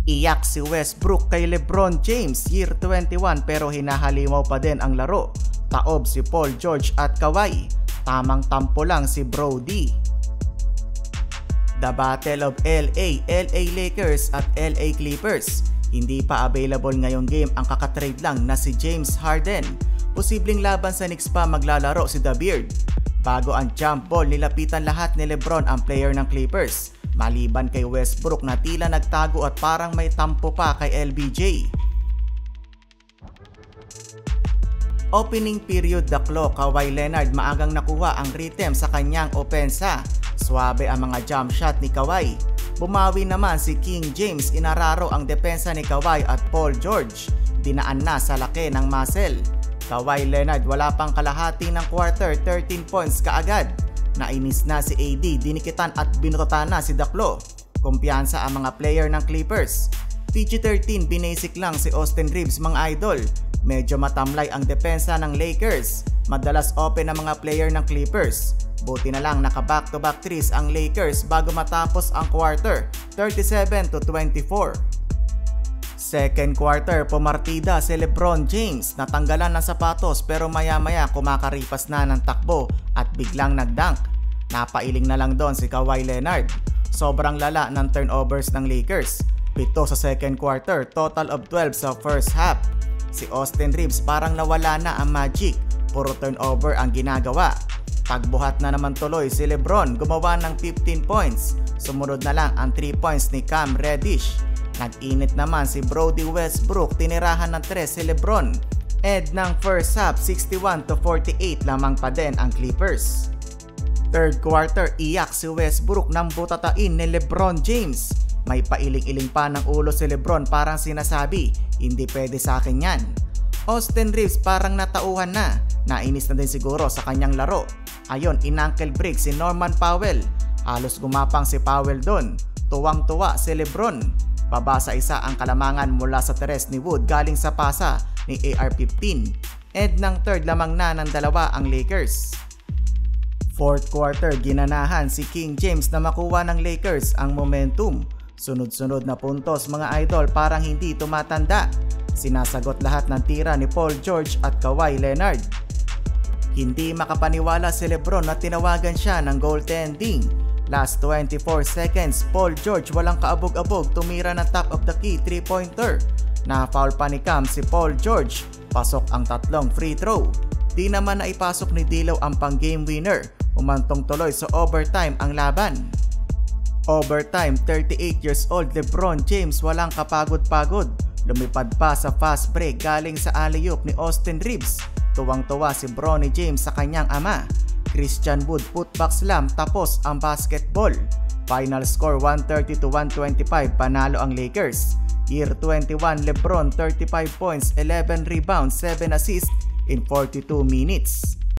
Iyak si Westbrook kay LeBron James, year 21 pero hinahalimaw pa din ang laro. Taob si Paul George at Kawhi, tamang tampo lang si Brody. The Battle of LA, LA Lakers at LA Clippers. Hindi pa available ngayong game ang kakatrade lang na si James Harden. Posibleng laban sa Knicks pa maglalaro si The Beard. Bago ang jump ball, nilapitan lahat ni LeBron ang player ng Clippers. Maliban kay Westbrook na tila nagtago at parang may tampo pa kay LBJ. Opening period the clock, Kawhi Leonard maagang nakuha ang rhythm sa kanyang opensa. Swabe ang mga jump shot ni Kawhi. Bumawi naman si King James, inararo ang depensa ni Kawhi at Paul George. Dinaan na sa laki ng muscle. Kawhi Leonard wala pang kalahati ng quarter, 13 points kaagad. Nainis na si AD, dinikitan at binututan na si Daklo. Kumpiyansa ang mga player ng Clippers. PG-13 binasic lang si Austin Reeves mga idol. Medyo matamlay ang depensa ng Lakers. Madalas open ang mga player ng Clippers. Buti na lang naka back-to-back threes ang Lakers bago matapos ang quarter, 37-24. Second quarter, pumartida si LeBron James. Natanggalan ng sapatos pero maya-maya kumakaripas na ng takbo at biglang nagdunk. Napailing na lang doon si Kawhi Leonard. Sobrang lala ng turnovers ng Lakers. 7 sa second quarter, total of 12 sa first half. Si Austin Reeves parang nawala na ang magic. Puro turnover ang ginagawa. Pagbuhat na naman tuloy si LeBron, gumawa ng 15 points. Sumunod na lang ang 3 points ni Cam Reddish. Nag-init naman si Brody Westbrook, tinirahan ng 3 si LeBron. End ng first half, 61-48 lamang pa din ang Clippers. Third quarter, iyak si Westbrook nang butatain ni LeBron James. May pailing-iling pa ng ulo si LeBron, parang sinasabi, hindi pwede sa akin yan. Austin Reeves parang natauhan na, nainis na din siguro sa kanyang laro. Ayon, inankle break si Norman Powell. Halos gumapang si Powell doon. Tuwang-tuwa si LeBron. Baba sa isa ang kalamangan mula sa teres ni Wood galing sa pasa ni AR-15. End ng third, lamang na ng dalawa ang Lakers. Fourth quarter, ginanahan si King James na makuha ng Lakers ang momentum. Sunod-sunod na puntos mga idol, parang hindi tumatanda. Sinasagot lahat ng tira ni Paul George at Kawhi Leonard. Hindi makapaniwala si LeBron na tinawagan siya ng goaltending. Last 24 seconds, Paul George walang kaabog-abog tumira ng top of the key 3-pointer. Na-foul pa ni Cam si Paul George. Pasok ang tatlong free throw. Di naman na ipasok ni D'Lo ang pang game winner. Umantong tuloy sa overtime ang laban. Overtime, 38 years old LeBron James walang kapagod-pagod. Lumipad pa sa fast break galing sa alley-oop ni Austin Reeves. Tuwang-tuwa si Bronny James sa kanyang ama. Christian Wood putback slam tapos ang basketball. Final score 130-125, panalo ang Lakers. Year 21 LeBron 35 points, 11 rebounds, 7 assists in 42 minutes.